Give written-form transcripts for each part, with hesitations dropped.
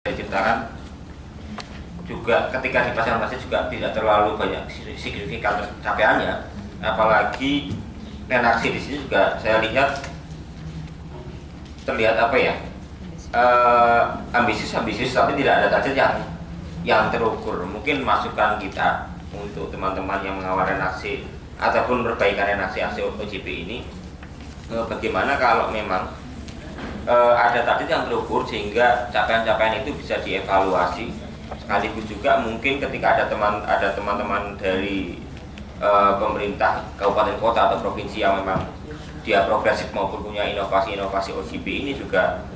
diciptakan juga ketika dipasang masjid juga tidak terlalu banyak signifikan capaiannya, apalagi reaksi di sini juga saya lihat terlihat apa ya, ambisius tapi tidak ada target yang terukur. Mungkin masukan kita untuk teman-teman yang mengawal reaksi ataupun perbaikan reaksi OJP ini, bagaimana kalau memang ada target yang terukur sehingga capaian-capaian itu bisa dievaluasi. Sekaligus juga mungkin ketika ada teman-teman dari pemerintah kabupaten kota atau provinsi yang memang dia progresif maupun punya inovasi-inovasi OJP ini juga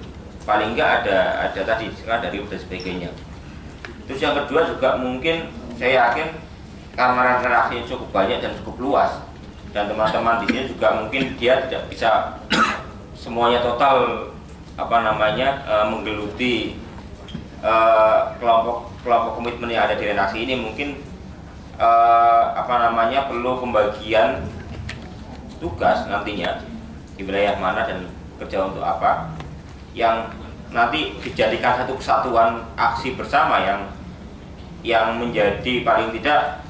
paling enggak ada tadi dari dan sebagainya. Terus yang kedua juga mungkin saya yakin karena reaksinya cukup banyak dan cukup luas, dan teman-teman di sini juga mungkin dia tidak bisa semuanya total menggeluti kelompok komitmen yang ada di redaksi ini. Mungkin perlu pembagian tugas nantinya di wilayah mana dan kerja untuk apa, yang nanti dijadikan satu kesatuan aksi bersama yang menjadi paling tidak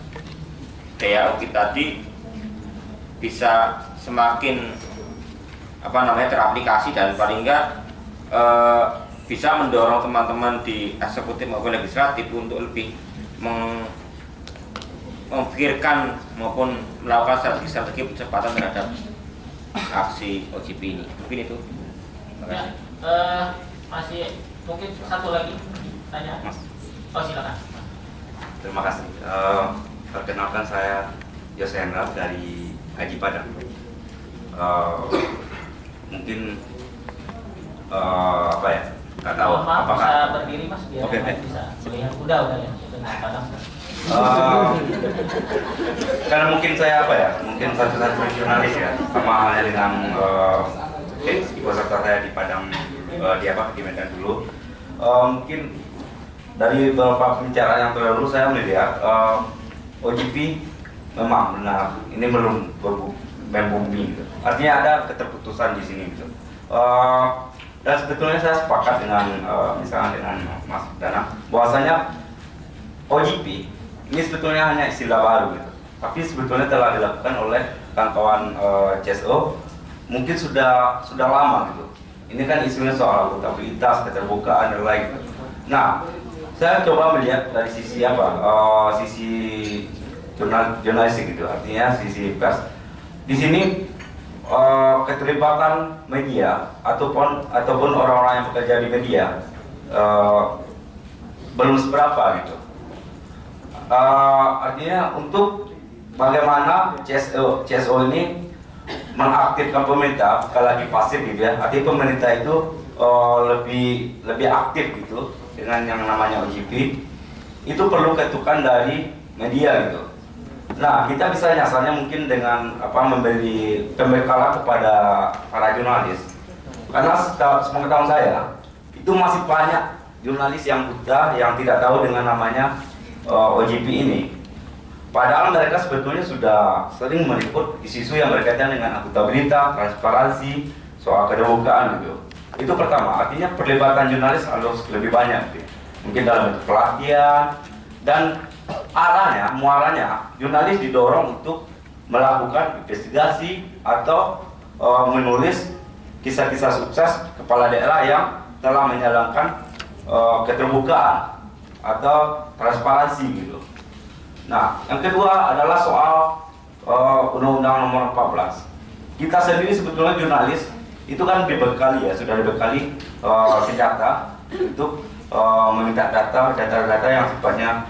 daya ungkit tadi bisa semakin teraplikasi, dan paling enggak bisa mendorong teman-teman di eksekutif maupun legislatif untuk lebih memikirkan maupun melakukan strategi percepatan terhadap aksi OJP ini. Mungkin itu. Terima kasih. Masih mungkin satu lagi tanya. Mas. Oh, silakan. Terima kasih. Perkenalkan, saya Yose Hendra dari Haji Padang. Mungkin nggak tahu Maaf, apakah bisa berdiri Mas biar Oke. bisa melihat. Udah ya. Dengan Padang. Karena mungkin saya mungkin satu-satu jurnalis ya, sama halnya dengan ibu serta saya di Padang, di Medan dulu. Mungkin dari beberapa pembicaraan yang terdahulu saya melihat OJP memang benar ini belum membumi gitu. Artinya ada keterputusan di sini gitu. Dan sebetulnya saya sepakat dengan misalnya dengan Mas Danang bahwasanya OJP ini sebetulnya hanya istilah baru gitu. Tapi sebetulnya telah dilakukan oleh kawan-kawan CSO mungkin sudah lama gitu. Ini kan isunya soal akuntabilitas, keterbukaan dan lain gitu. Nah, saya coba melihat dari sisi sisi jurnalistik gitu, artinya sisi pers. Di sini keterlibatan media ataupun orang-orang yang bekerja di media belum seberapa gitu. Artinya untuk bagaimana CSO ini mengaktifkan pemerintah, sekali lagi pasif gitu ya. Artinya pemerintah itu lebih aktif gitu dengan yang namanya OJP. Itu perlu ketukan dari media gitu. Nah, kita bisa nyasarnya mungkin dengan memberi pembekalan kepada para jurnalis. Karena sepengetahuan saya, itu masih banyak jurnalis yang buta, yang tidak tahu dengan namanya OJP ini. Padahal mereka sebetulnya sudah sering meliput isu-isu yang berkaitan dengan akuntabilitas, transparansi, soal keterbukaan gitu. Itu pertama, artinya perlibatan jurnalis harus lebih banyak gitu. Mungkin dalam bentuk pelatihan, dan muaranya jurnalis didorong untuk melakukan investigasi atau menulis kisah-kisah sukses kepala daerah yang telah menjalankan keterbukaan atau transparansi gitu. Nah, yang kedua adalah soal Undang-Undang Nomor 14. Kita sendiri sebetulnya jurnalis itu kan sudah dibekali senjata untuk meminta data-data yang sifatnya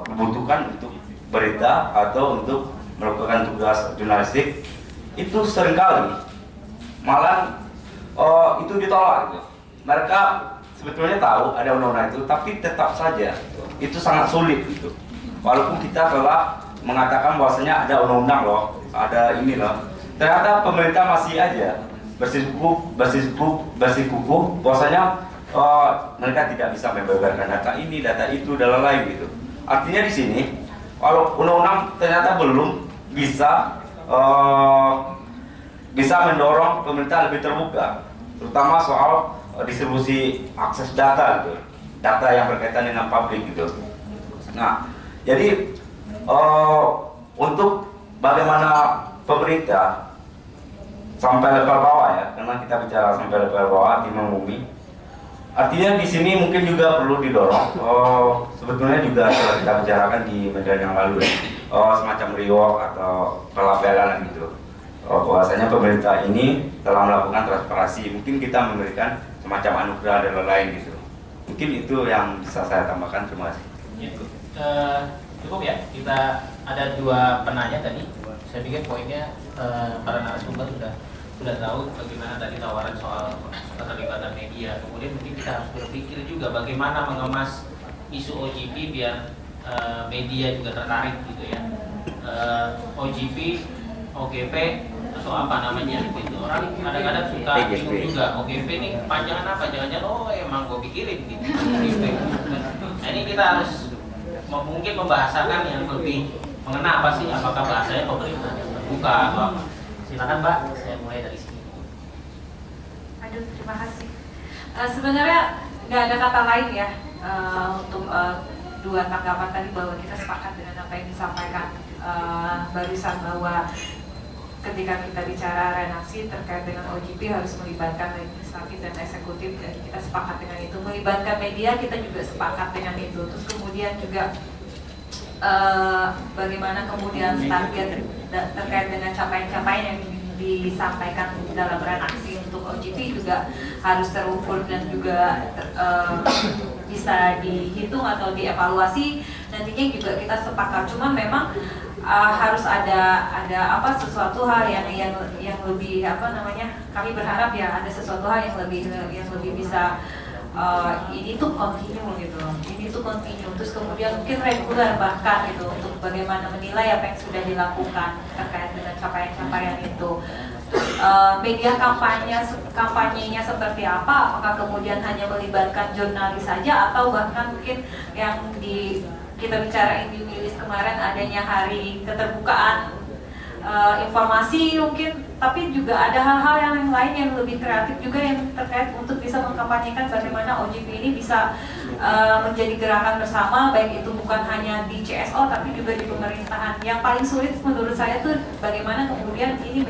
dibutuhkan untuk berita atau untuk melakukan tugas jurnalistik. Itu seringkali malah itu ditolak gitu. Mereka sebetulnya tahu ada undang-undang itu, tapi tetap saja itu sangat sulit gitu. Walaupun kita telah mengatakan bahwasanya ada undang-undang loh, ada ini loh, ternyata pemerintah masih aja bersikukuh bahwasanya mereka tidak bisa membeberkan data ini, data itu, dan lain-lain gitu. Artinya di sini, kalau undang-undang ternyata belum bisa mendorong pemerintah lebih terbuka, terutama soal distribusi akses data gitu. data yang berkaitan dengan publik gitu. Nah, jadi untuk bagaimana pemerintah sampai level bawah ya, karena kita bicara sampai level bawah timang bumi. Artinya di sini mungkin juga perlu didorong. Sebetulnya juga telah kita bicarakan di media yang lalu ya, semacam reward atau pelabelan gitu. Bahwasanya pemerintah ini telah melakukan transparansi. Mungkin kita memberikan semacam anugerah dan lain-lain gitu. Mungkin itu yang bisa saya tambahkan. Terima kasih. Cukup ya, kita ada 2 penanya tadi. Saya pikir poinnya para narasumber sudah tahu bagaimana tadi tawaran soal keterlibatan media. Kemudian mungkin kita harus berpikir juga bagaimana mengemas isu OJP biar media juga tertarik gitu ya. OJP, OGP atau apa namanya gitu. Orang kadang-kadang suka bingung juga. OGP ini kepanjangan apa? Jangan-jangan emang gue pikirin gitu. OGP. Nah, ini kita harus mungkin membahasakan yang lebih mengena apa sih? Apakah bahasanya pemerintah yang terbuka atau apa? Silakan Mbak, saya mulai dari sini. Aduh, terima kasih. Sebenarnya nggak ada kata lain ya untuk 2 tanggapan tadi, bahwa kita sepakat dengan apa yang disampaikan barusan, bahwa ketika kita bicara reaksi terkait dengan OJP harus melibatkan legislatif dan eksekutif, dan kita sepakat dengan itu. Melibatkan media kita juga sepakat dengan itu. Terus kemudian juga bagaimana kemudian target terkait dengan capaian-capaian yang disampaikan dalam reaksi untuk OJP juga harus terukur dan juga bisa dihitung atau dievaluasi. Nantinya juga kita sepakat. Cuman memang harus ada sesuatu hal yang lebih kami berharap ya ada sesuatu hal yang lebih bisa ini tuh continue gitu, ini tuh continue, terus kemudian mungkin reguler bahkan gitu, untuk bagaimana menilai apa yang sudah dilakukan terkait dengan capaian-capaian itu. Terus media kampanyenya seperti apa? Apakah kemudian hanya melibatkan jurnalis saja, atau bahkan mungkin yang kita bicarain di Wilis kemarin adanya hari keterbukaan informasi mungkin, tapi juga ada hal-hal yang lain yang lebih kreatif juga yang terkait untuk bisa mengkampanyekan bagaimana OJP ini bisa menjadi gerakan bersama, baik itu bukan hanya di CSO tapi juga di pemerintahan. Yang paling sulit menurut saya tuh bagaimana kemudian ini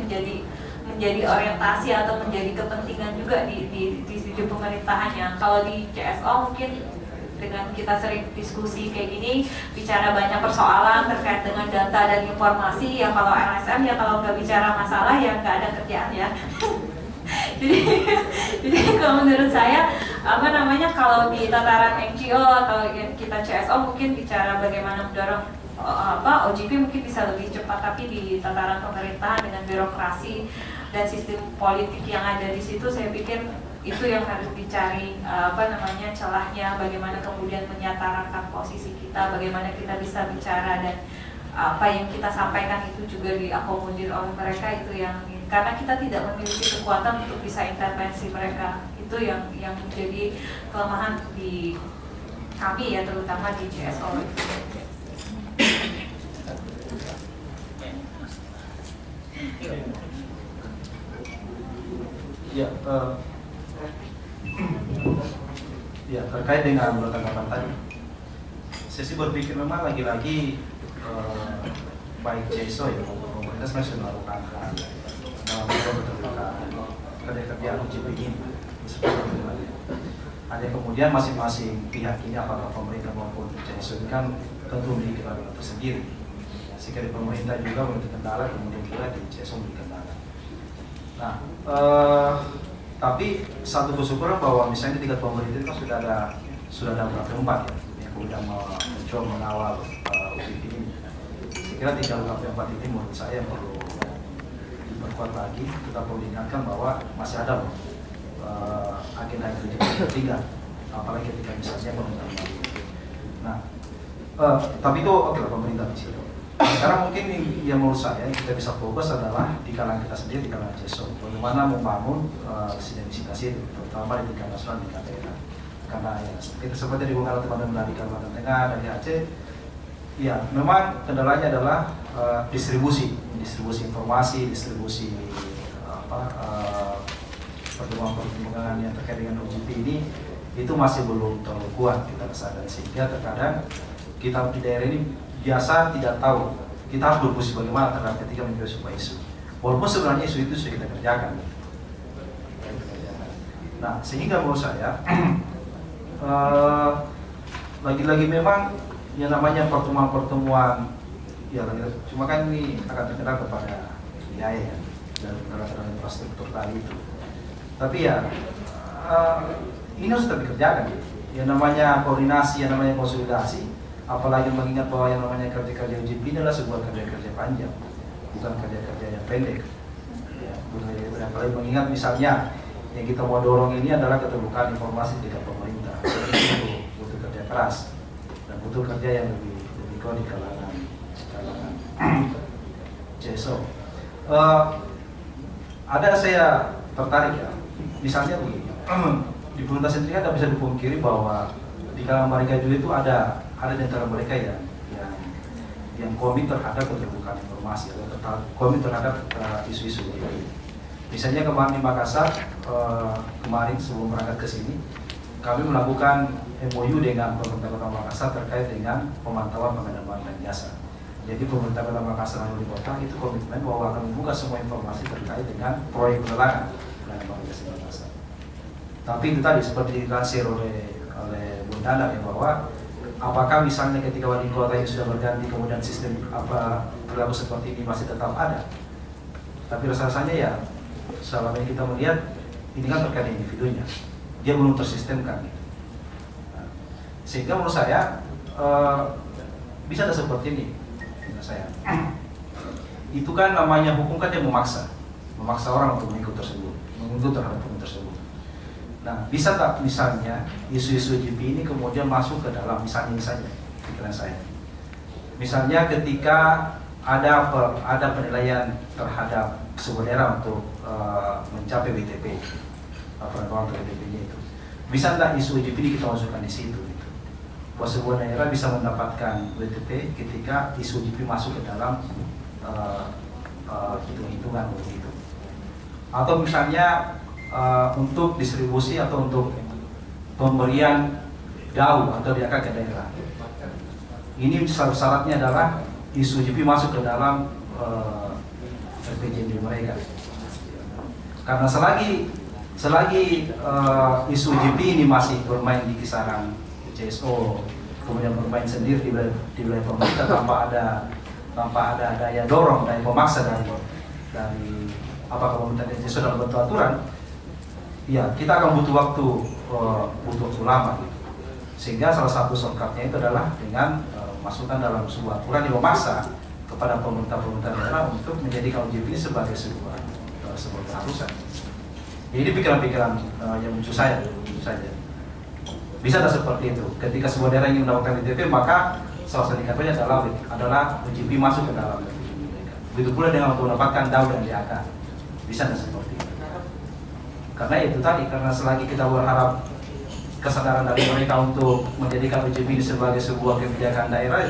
menjadi orientasi atau menjadi kepentingan juga di sisi pemerintahannya. Kalau di CSO mungkin dengan kita sering diskusi kayak gini, bicara banyak persoalan terkait dengan data dan informasi, ya kalau LSM ya kalau nggak bicara masalah ya nggak ada kerjaan ya. jadi kalau menurut saya kalau di tataran NGO atau kita CSO mungkin bicara bagaimana mendorong OJP mungkin bisa lebih cepat, tapi di tataran pemerintahan dengan birokrasi dan sistem politik yang ada di situ, saya pikir itu yang harus dicari celahnya, bagaimana kemudian menyatarakan posisi kita, bagaimana kita bisa bicara dan apa yang kita sampaikan itu juga diakomodir oleh mereka. Itu yang, karena kita tidak memiliki kekuatan untuk bisa intervensi mereka, itu yang menjadi kelemahan di kami ya, terutama di CSO. Ya, terkait dengan tanggapan tadi, saya sih berpikir memang lagi-lagi baik CSO ya maupun pemerintah sebenarnya sudah melakukan dalam kerja-kerja OJP ini. Hanya kemudian masing-masing pihak ini, apakah pemerintah maupun CSO ini kan tentu memiliki kendala tersendiri. Jika di pemerintah juga memiliki kendala, kemudian juga di CSO memiliki kendala. Nah, tapi satu kesyukuran bahwa misalnya di tingkat pemerintah itu kan sudah ada beberapa tempat ya yang kemudian mencoba mengawal OJP ini. Saya kira tinggal beberapa tempat ini menurut saya perlu diperkuat lagi. Kita perlu diingatkan bahwa masih ada loh agenda yang ketiga, apalagi ketika misalnya pemerintah. Nah, tapi itu oke lah pemerintah di situ. Sekarang mungkin yang menurut saya kita bisa fokus adalah di kalangan kita sendiri, di kalangan CSO, bagaimana membangun sinergisitas itu, terutama di tingkat nasional, di tingkat daerah. Karena ya, itu seperti dikatakan teman-teman di Kalimantan Tengah dan di Aceh, ya memang kendalanya adalah distribusi informasi, distribusi pertemuan-pertemuan yang terkait dengan OJP ini itu masih belum terlalu kuat kita rasakan, sehingga terkadang kita di daerah ini biasa tidak tahu kita harus berfungsi bagaimana terhadap ketika menjawab sebuah isu, walaupun sebenarnya isu itu sudah kita kerjakan. Nah, sehingga menurut saya lagi-lagi memang yang namanya pertemuan-pertemuan ya, cuma kan ini akan terkenal kepada biaya ya, dan terhadap infrastruktur tadi itu. Tapi ya ini harus tetap dikerjakan. Yang namanya koordinasi, yang namanya konsolidasi, apalagi mengingat bahwa yang namanya kerja-kerja UJP ini adalah sebuah kerja-kerja panjang, bukan kerja-kerja yang pendek. Ya, apalagi mengingat misalnya yang kita mau dorong ini adalah keterbukaan informasi di pemerintah. Itu butuh kerja keras dan butuh kerja yang lebih kuat di kalangan CSO. Ada saya tertarik ya, misalnya begini, di pemerintah sendiri tidak bisa dipungkiri bahwa di kalangan mereka juga itu ada di antara mereka yang komit terhadap keterbukaan informasi atau komit terhadap isu-isu ini. Misalnya kemarin di Makassar, kemarin sebelum berangkat ke sini, kami melakukan MOU dengan pemerintah Kota Makassar terkait dengan pemantauan pengadaan barang dan jasa. Jadi pemerintah Kota Makassar dan wali kota itu komitmen bahwa akan membuka semua informasi terkait dengan proyek pelelangan pengadaan barang jasa Makassar. Tapi itu tadi seperti dilansir oleh Bung Dadang ya, bahwa apakah misalnya ketika wali kota yang sudah berganti kemudian sistem perilaku seperti ini masih tetap ada? Tapi rasanya ya selama ini kita melihat ini kan terkait individunya, dia belum tersistemkan. Nah, sehingga menurut saya bisa ada seperti ini. Menurut saya itu kan namanya hukum kan dia memaksa orang untuk mengikut tersebut, mengikut terhadap hukum tersebut. Nah, bisa tak misalnya isu-isu UJP ini kemudian masuk ke dalam misalnya saja pikiran saya. Misalnya ketika ada penilaian terhadap sebuah daerah untuk mencapai WTP, penentuan WTP-nya itu, bisa tak isu UJP ini kita masukkan di situ? Gitu. Bahwa sebuah daerah bisa mendapatkan WTP ketika isu UJP masuk ke dalam hitung-hitungan begitu. Atau misalnya untuk distribusi atau untuk pemberian DAU atau DAK ke daerah. Ini syaratnya adalah isu UJP masuk ke dalam RPJMD mereka. Karena selagi isu UJP ini masih bermain di kisaran CSO, kemudian bermain sendiri di wilayah pemerintah tanpa ada daya dorong, daya pemaksa dari apakah pemerintah dan CSO dalam bentuk aturan, ya kita akan butuh waktu lama gitu. Sehingga salah satu shortcutnya itu adalah dengan masukkan dalam sebuah aturan yang memaksa kepada pemerintah daerah untuk menjadikan UJP ini sebagai sebuah keharusan. Ini pikiran-pikiran yang muncul saja. Bisa ada seperti itu. Ketika sebuah daerah ingin mendapatkan WTP, maka salah satu indikatornya adalah UJP masuk ke dalam. Begitu pula dengan untuk mendapatkan DAU dan DAK. Bisa ada seperti itu. Karena itu tadi, karena selagi kita berharap kesadaran dari mereka untuk menjadikan UJP ini sebagai sebuah kebijakan daerah,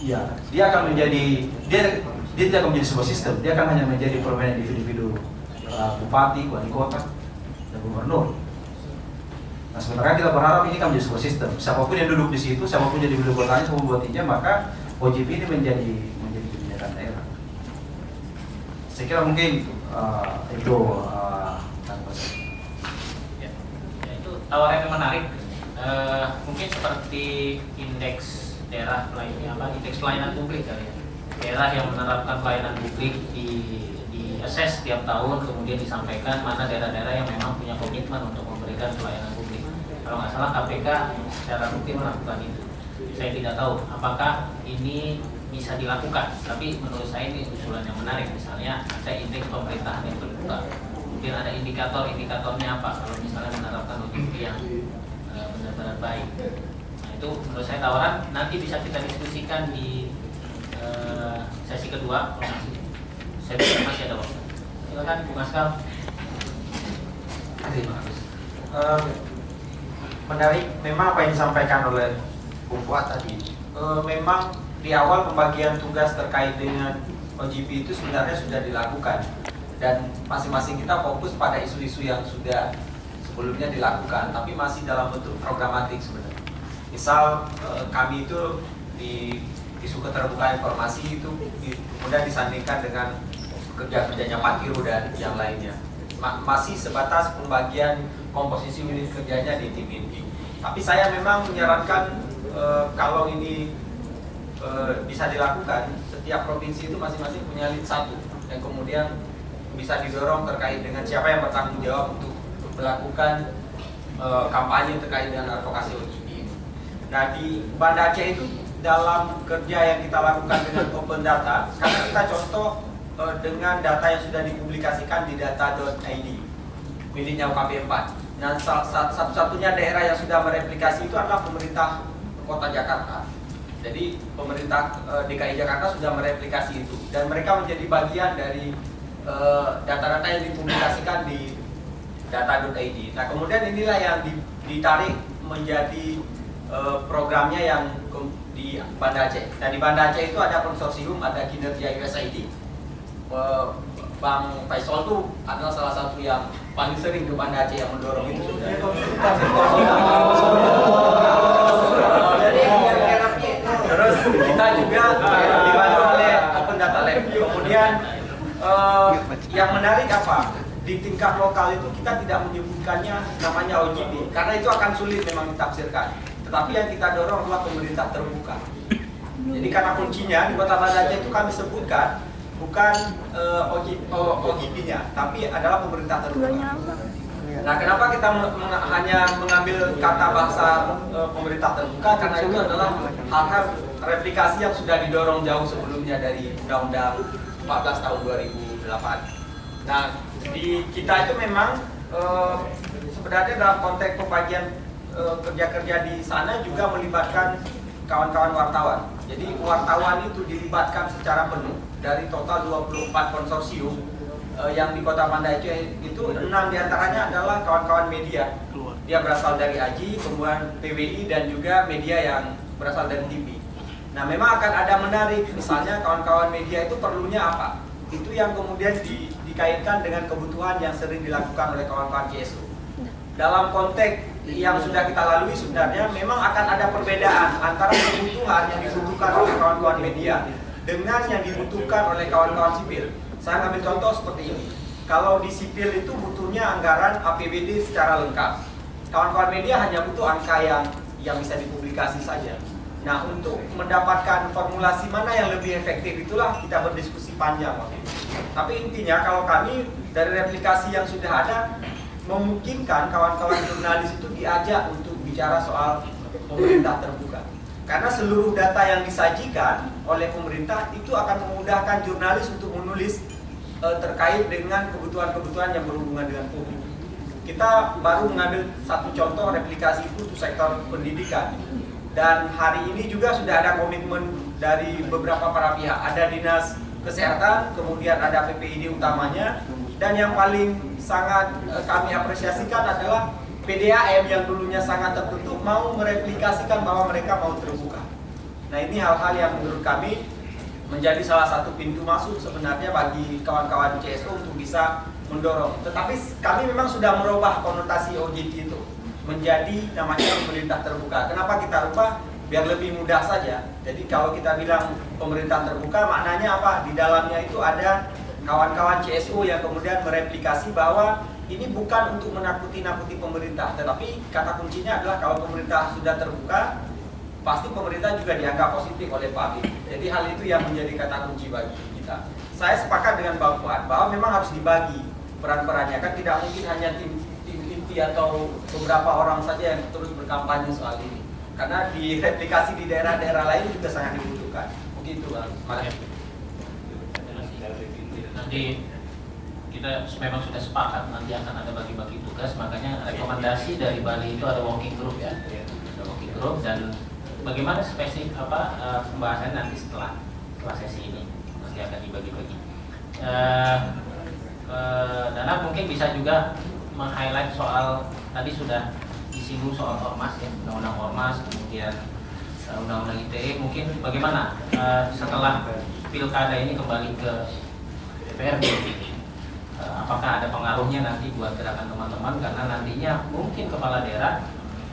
ya dia akan menjadi dia tidak akan menjadi sebuah sistem, dia akan hanya menjadi permainan individu bupati, wali kota, dan gubernur. Nah, sementara kita berharap ini akan menjadi sebuah sistem. Siapapun yang duduk di situ, siapapun yang duduk kotanya, siapapun buatinya, maka UJP ini menjadi kebijakan daerah. Saya kira mungkin itu itu tawaran yang menarik. Mungkin seperti indeks daerah indeks pelayanan publik kali ya. Daerah yang menerapkan pelayanan publik di assess tiap tahun, kemudian disampaikan mana daerah-daerah yang memang punya komitmen untuk memberikan pelayanan publik. Kalau nggak salah KPK secara rutin melakukan itu. Saya tidak tahu apakah ini bisa dilakukan, tapi menurut saya ini usulan yang menarik. Misalnya ada indeks pemerintahan yang terbuka, mungkin ada indikatornya apa kalau misalnya menerapkan UJP yang benar-benar baik. Nah, itu menurut saya tawaran, nanti bisa kita diskusikan di sesi kedua. Saya pikir masih ada waktu. Silakan Bung Askal. Menarik memang apa yang disampaikan oleh Bung Fuad tadi. Memang di awal pembagian tugas terkait dengan OJP itu sebenarnya sudah dilakukan, dan masing-masing kita fokus pada isu-isu yang sudah sebelumnya dilakukan, tapi masih dalam bentuk programatik sebenarnya. Misal kami itu di isu keterbukaan informasi itu kemudian disandingkan dengan kerja-kerjanya Pak Kiru dan yang lainnya. Masih sebatas pembagian komposisi unit kerjanya di tim inti. Tapi saya memang menyarankan kalau ini bisa dilakukan, setiap provinsi itu masing-masing punya lead satu yang kemudian bisa didorong terkait dengan siapa yang bertanggung jawab untuk melakukan kampanye terkait dengan advokasi OGP ini. Nah, di Banda Aceh itu dalam kerja yang kita lakukan dengan open data, karena kita contoh dengan data yang sudah dipublikasikan di data.id miliknya UKP 4. Nah, satu-satunya daerah yang sudah mereplikasi itu adalah pemerintah Kota Jakarta. Jadi pemerintah DKI Jakarta sudah mereplikasi itu dan mereka menjadi bagian dari data-data yang dipublikasikan di data.id. Nah, kemudian inilah yang ditarik menjadi programnya yang di Banda Aceh. Nah, di Banda Aceh itu ada konsorsium, ada kinerja USAID. Bang Faisal itu adalah salah satu yang paling sering ke Banda Aceh yang mendorong itu sudah. Terus kita juga dibantu oleh Open Data Lab. Kemudian yang menarik apa? Di tingkat lokal itu kita tidak menyebutkannya namanya OGP karena itu akan sulit memang ditafsirkan. Tetapi yang kita dorong adalah pemerintah terbuka. Jadi karena kuncinya di Kota Banda Aceh itu kami sebutkan bukan OGP-nya, tapi adalah pemerintah terbuka. Nah, kenapa kita hanya mengambil kata bahasa pemerintah terbuka? Karena itu adalah hal-hal replikasi yang sudah didorong jauh sebelumnya dari Undang-Undang 14 tahun 2008. Nah, di kita itu memang sebenarnya dalam konteks pembagian kerja-kerja di sana juga melibatkan kawan-kawan wartawan. Jadi wartawan itu dilibatkan secara penuh dari total 24 konsorsium yang di Kota Banda Aceh itu 6 diantaranya adalah kawan-kawan media. Dia berasal dari AJI, kemudian PWI dan juga media yang berasal dari TV. Nah, memang akan ada menarik, misalnya kawan-kawan media itu perlunya apa? Itu yang kemudian dikaitkan dengan kebutuhan yang sering dilakukan oleh kawan-kawan CSO. Dalam konteks yang sudah kita lalui sebenarnya memang akan ada perbedaan antara kebutuhan yang dibutuhkan oleh kawan-kawan media dengan yang dibutuhkan oleh kawan-kawan sipil. Saya ambil contoh seperti ini. Kalau di sipil itu butuhnya anggaran APBD secara lengkap. Kawan-kawan media hanya butuh angka yang bisa dipublikasi saja. Nah, untuk mendapatkan formulasi mana yang lebih efektif itulah kita berdiskusi panjang waktu itu. Tapi intinya kalau kami dari replikasi yang sudah ada memungkinkan kawan-kawan jurnalis itu diajak untuk bicara soal pemerintah terbuka. Karena seluruh data yang disajikan oleh pemerintah itu akan memudahkan jurnalis untuk menulis terkait dengan kebutuhan-kebutuhan yang berhubungan dengan publik. Kita baru mengambil satu contoh replikasi itu untuk sektor pendidikan. Dan hari ini juga sudah ada komitmen dari beberapa para pihak. Ada Dinas Kesehatan, kemudian ada PPID utamanya. Dan yang paling sangat kami apresiasikan adalah PDAM yang dulunya sangat tertutup mau mereplikasikan bahwa mereka mau terbuka. Nah, ini hal-hal yang menurut kami menjadi salah satu pintu masuk sebenarnya bagi kawan-kawan CSO untuk bisa mendorong. Tetapi kami memang sudah merubah konotasi OGT itu menjadi namanya pemerintah terbuka. Kenapa kita rubah? Biar lebih mudah saja. Jadi kalau kita bilang pemerintah terbuka maknanya apa? Di dalamnya itu ada kawan-kawan CSO yang kemudian mereplikasi bahwa ini bukan untuk menakuti-nakuti pemerintah, tetapi kata kuncinya adalah kalau pemerintah sudah terbuka, pasti pemerintah juga dianggap positif oleh publik. Jadi hal itu yang menjadi kata kunci bagi kita. Saya sepakat dengan Bang Fuad bahwa memang harus dibagi peran-perannya, kan tidak mungkin hanya tim inti atau beberapa orang saja yang terus berkampanye soal ini. Karena di replikasi di daerah-daerah lain juga sangat dibutuhkan. Begitu, Bang. Nanti kita memang sudah sepakat nanti akan ada bagi-bagi tugas, makanya rekomendasi dari Bali itu ada working group ya, ada working group dan bagaimana spesifik pembahasan nanti setelah sesi ini nanti akan dibagi-bagi. Dana mungkin bisa juga meng-highlight soal tadi sudah disinggung soal ormas ya, undang-undang ormas, kemudian undang-undang ITE, mungkin bagaimana setelah pilkada ini kembali ke DPRD, apakah ada pengaruhnya nanti buat gerakan teman-teman, karena nantinya mungkin kepala daerah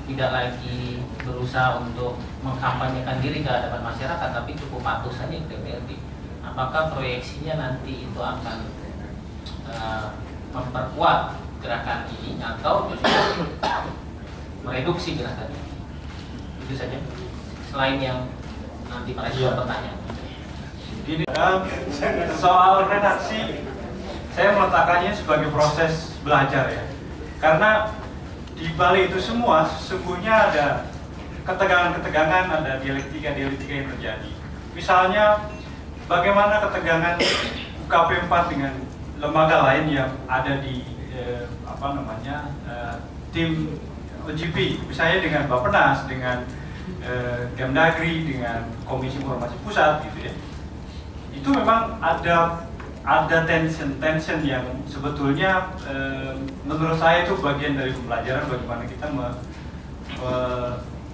tidak lagi berusaha untuk mengkampanyekan diri ke hadapan masyarakat, tapi cukup patuh saja ke DPRD. Apakah proyeksinya nanti itu akan memperkuat gerakan ini atau justru mereduksi gerakan ini? Itu saja. Selain yang nanti para bertanya. Gini, soal redaksi saya meletakkannya sebagai proses belajar ya, karena di balik itu semua sesungguhnya ada ketegangan-ketegangan, ada dialektika-dialektika yang terjadi. Misalnya bagaimana ketegangan UKP 4 dengan lembaga lain yang ada di tim OJP, misalnya dengan Bappenas, dengan Kemdagri, dengan Komisi Informasi Pusat gitu ya. Itu memang ada tension yang sebetulnya menurut saya itu bagian dari pembelajaran bagaimana kita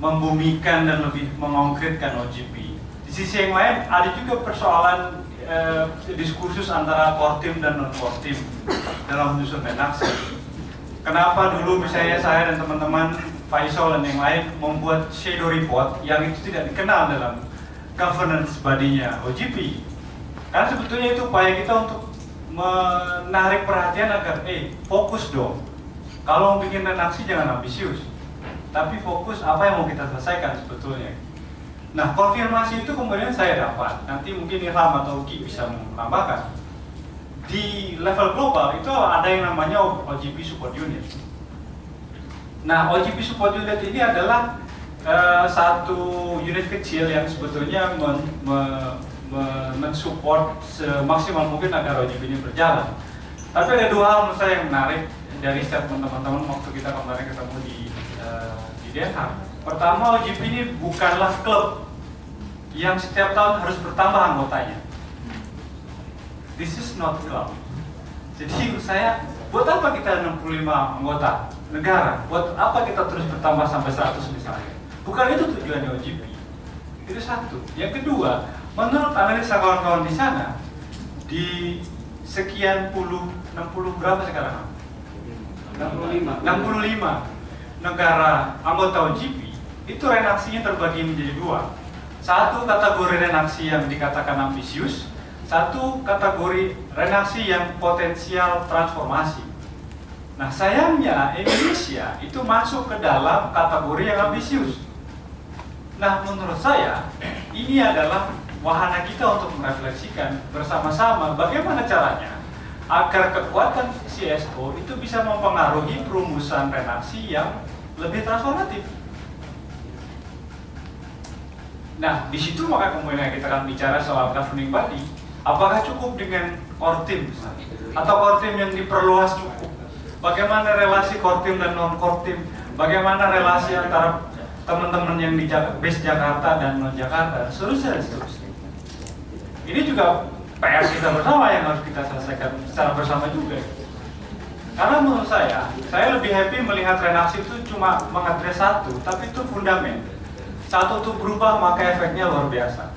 membumikan dan lebih mengkonkretkan OJP. Di sisi yang lain ada juga persoalan diskursus antara Kortim dan non Kortim dalam menyusun redaksi. Kenapa dulu misalnya saya dan teman-teman Faisal dan yang lain membuat shadow report yang itu tidak dikenal dalam governance body-nya OJP? Karena sebetulnya itu upaya kita untuk menarik perhatian agar fokus dong. Kalau mau bikin redaksi jangan ambisius, tapi fokus apa yang mau kita selesaikan sebetulnya. Nah, konfirmasi itu kemudian saya dapat. Nanti mungkin Ilham atau Uki bisa menambahkan. Di level global itu ada yang namanya OJP Support Unit. Nah, OJP Support Unit ini adalah satu unit kecil yang sebetulnya mensupport semaksimal mungkin agar OJP ini berjalan. Tapi ada dua hal menurut saya yang menarik dari statement teman-teman waktu kita kemarin ketemu di Den Haag. Pertama, OJP ini bukanlah klub yang setiap tahun harus bertambah anggotanya. This is not club. Jadi menurut saya, buat apa kita 65 anggota negara? Buat apa kita terus bertambah sampai 100 misalnya? Bukan itu tujuannya OJP. Itu satu. Yang kedua, menurut analisa kawan-kawan di sana, di sekian 60 berapa sekarang? 65 negara anggota OJP, itu redaksinya terbagi menjadi dua. Satu kategori redaksi yang dikatakan ambisius, satu kategori redaksi yang potensial transformasi. Nah, sayangnya Indonesia itu masuk ke dalam kategori yang ambisius. Nah, menurut saya ini adalah wahana kita untuk merefleksikan bersama-sama bagaimana caranya agar kekuatan CSO itu bisa mempengaruhi perumusan redaksi yang lebih transformatif. Nah, di situ maka kemudian kita akan bicara soal governing body. Apakah cukup dengan Kortim misalnya? Atau Kortim yang diperluas cukup? Bagaimana relasi Kortim dan non-Kortim? Bagaimana relasi antara teman-teman yang di base Jakarta dan non-Jakarta? Seterusnya. Ini juga PR kita bersama yang harus kita selesaikan secara bersama juga. Karena menurut saya lebih happy melihat redaksi itu cuma mengadres satu, tapi itu fundament. Satu itu berubah, maka efeknya luar biasa.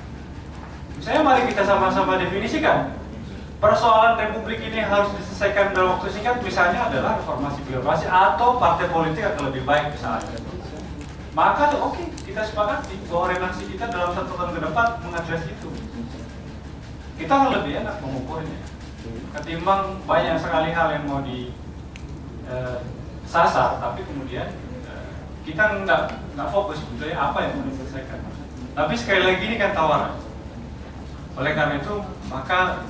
Misalnya mari kita sama-sama definisikan. Persoalan Republik ini harus diselesaikan dalam waktu singkat, misalnya adalah reformasi birokrasi atau partai politik akan lebih baik misalnya. Maka oke, kita sepakati bahwa redaksi kita dalam 1 tahun ke depan mengadres itu. Kita akan lebih enak mengukurnya. Ketimbang banyak sekali hal yang mau disasar, tapi kemudian kita nggak fokus sebetulnya apa yang mau diselesaikan. Tapi sekali lagi ini kan tawaran. Oleh karena itu maka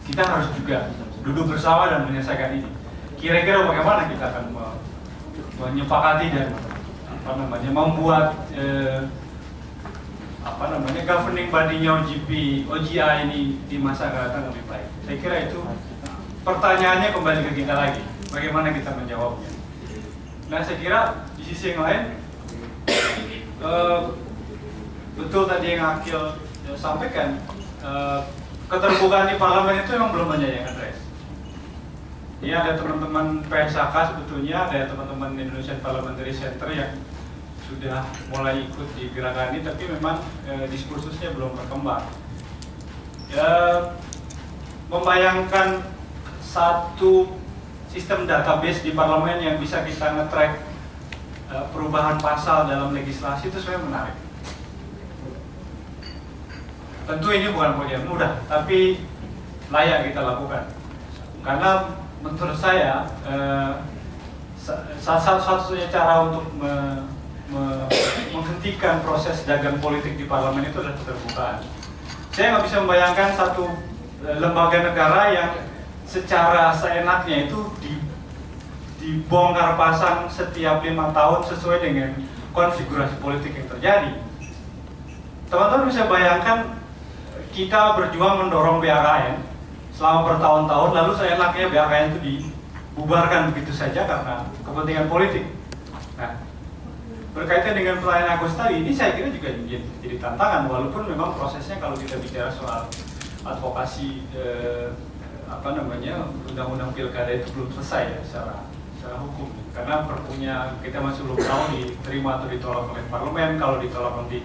kita harus juga duduk bersama dan menyelesaikan ini. Kira-kira bagaimana kita akan menyepakati dan membuat governing body-nya OJI ini di masa akan datang lebih baik. Saya kira itu pertanyaannya kembali ke kita lagi, bagaimana kita menjawabnya. Nah, saya kira di sisi yang lain betul tadi yang Akil sampaikan, keterbukaan di parlemen itu memang belum banyak yang address. Ya, ada teman-teman PSAK sebetulnya, ada teman-teman Indonesian Parliamentary Center yang sudah mulai ikut di gerakan ini, tapi memang diskursusnya belum berkembang. Ya, membayangkan satu sistem database di parlemen yang bisa kita nge-track perubahan pasal dalam legislasi itu sebenarnya menarik. Tentu ini bukan proyek yang mudah, tapi layak kita lakukan. Karena menurut saya satu-satunya cara untuk menghentikan proses dagang politik di parlemen itu adalah keterbukaan. Saya nggak bisa membayangkan satu lembaga negara yang secara seenaknya itu dibongkar pasang setiap 5 tahun sesuai dengan konfigurasi politik yang terjadi. Teman-teman bisa bayangkan kita berjuang mendorong BKN selama bertahun-tahun, lalu seenaknya BKN itu dibubarkan begitu saja karena kepentingan politik. Nah, berkaitan dengan pertanyaan Agus tadi, ini saya kira juga jadi tantangan, walaupun memang prosesnya kalau kita bicara soal advokasi undang-undang pilkada itu belum selesai ya secara hukum, karena perpunya kita masih belum tahu diterima atau ditolak oleh parlemen. Kalau ditolak nanti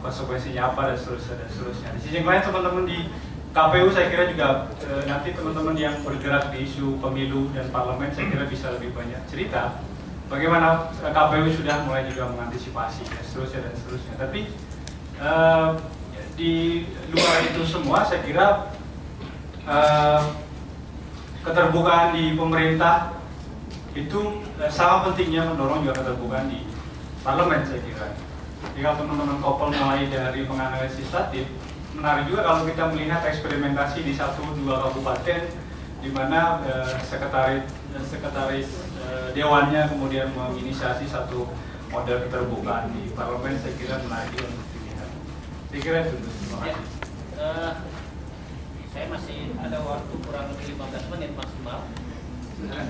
konsekuensinya apa dan seterusnya. Di sisi yang lain, teman-teman di KPU saya kira juga nanti teman-teman yang bergerak di isu pemilu dan parlemen saya kira bisa lebih banyak cerita bagaimana KPU sudah mulai juga mengantisipasi dan seterusnya. Tapi di luar itu semua saya kira keterbukaan di pemerintah itu sangat pentingnya mendorong juga keterbukaan di parlemen saya kira. Jadi kalau teman-teman Kopel mulai dari menganalisis statif, menarik juga kalau kita melihat eksperimentasi di 1-2 kabupaten di mana sekretaris dewannya kemudian menginisiasi satu model keterbukaan di parlemen. Saya kira menarik juga untuk dilihat. Saya kira itu. Terima kasih. Saya masih ada waktu kurang lebih 15 menit maksimal.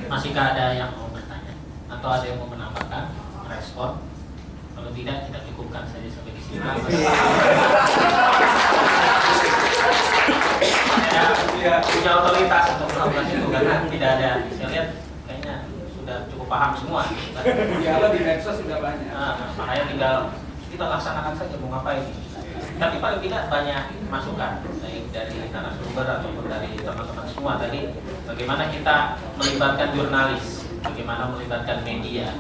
Masihkah ada yang mau bertanya atau ada yang mau menambahkan, respon? Kalau tidak, kita cukupkan saja sampai di sini. Saya punya otoritas untuk melakukan itu karena tidak ada. Saya lihat kayaknya sudah cukup paham semua. Kalau di medsos sudah banyak. Makanya tinggal kita laksanakan saja mau ngapain. Tapi paling tidak banyak masukan baik dari narasumber ataupun dari teman-teman semua tadi. Bagaimana kita melibatkan jurnalis, bagaimana melibatkan media.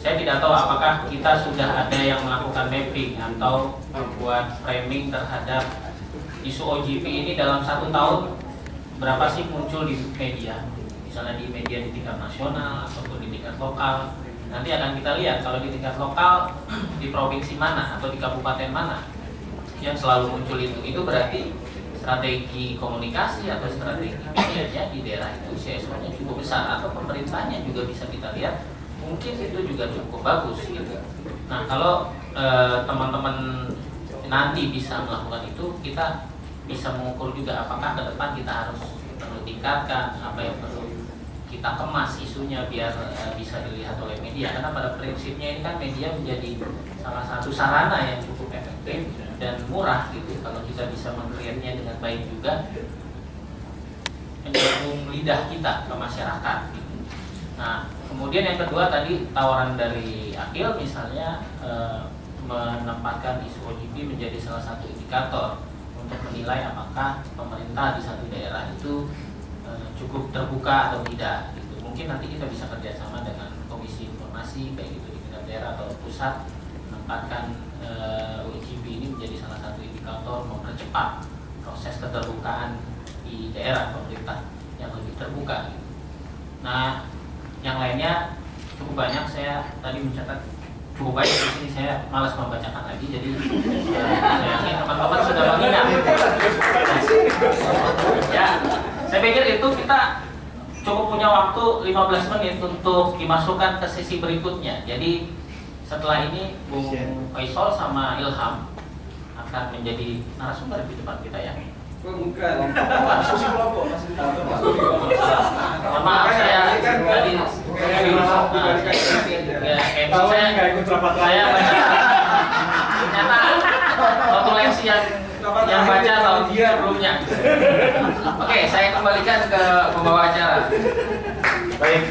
Saya tidak tahu apakah kita sudah ada yang melakukan mapping atau membuat framing terhadap isu OJP ini dalam 1 tahun berapa sih muncul di media, misalnya di media di tingkat nasional ataupun di tingkat lokal. Nanti akan kita lihat kalau di tingkat lokal di provinsi mana atau di kabupaten mana yang selalu muncul itu berarti strategi komunikasi atau strategi media di daerah itu CSO-nya cukup besar atau pemerintahnya juga bisa kita lihat mungkin itu juga cukup bagus gitu. Nah kalau teman-teman nanti bisa melakukan itu, kita bisa mengukur juga apakah ke depan kita harus perlu tingkatkan apa yang perlu kita kemas isunya biar bisa dilihat oleh media. Karena pada prinsipnya ini kan media menjadi salah satu sarana yang cukup efektif dan murah gitu. Kalau kita bisa meng-create-nya dengan baik juga, menyambung lidah kita ke masyarakat gitu. Nah kemudian yang kedua tadi tawaran dari Akil misalnya menempatkan isu OJP menjadi salah satu indikator untuk menilai apakah pemerintah di satu daerah itu cukup terbuka atau tidak gitu. Mungkin nanti kita bisa kerjasama dengan Komisi Informasi baik itu di tingkat daerah atau pusat, menempatkan OJP ini menjadi salah satu indikator mempercepat proses keterbukaan di daerah pemerintah yang lebih terbuka gitu. Nah yang lainnya cukup banyak, saya tadi mencatat cukup banyak di sini, saya malas membacakan lagi, jadi saya yakin teman-teman sudah mengingat. Ya, saya pikir itu kita cukup punya waktu 15 menit untuk dimasukkan ke sesi berikutnya. Jadi setelah ini Bung Faisal sama Ilham akan menjadi narasumber di depan kita ya. Bukan. Diskusi kelompok masih ditambah. Mohon maaf saya tadi saya nggak ikut rapat saya baca ternyata notulensi yang baca tahun sebelumnya. Oke, saya kembalikan ke pembawa acara. Baik.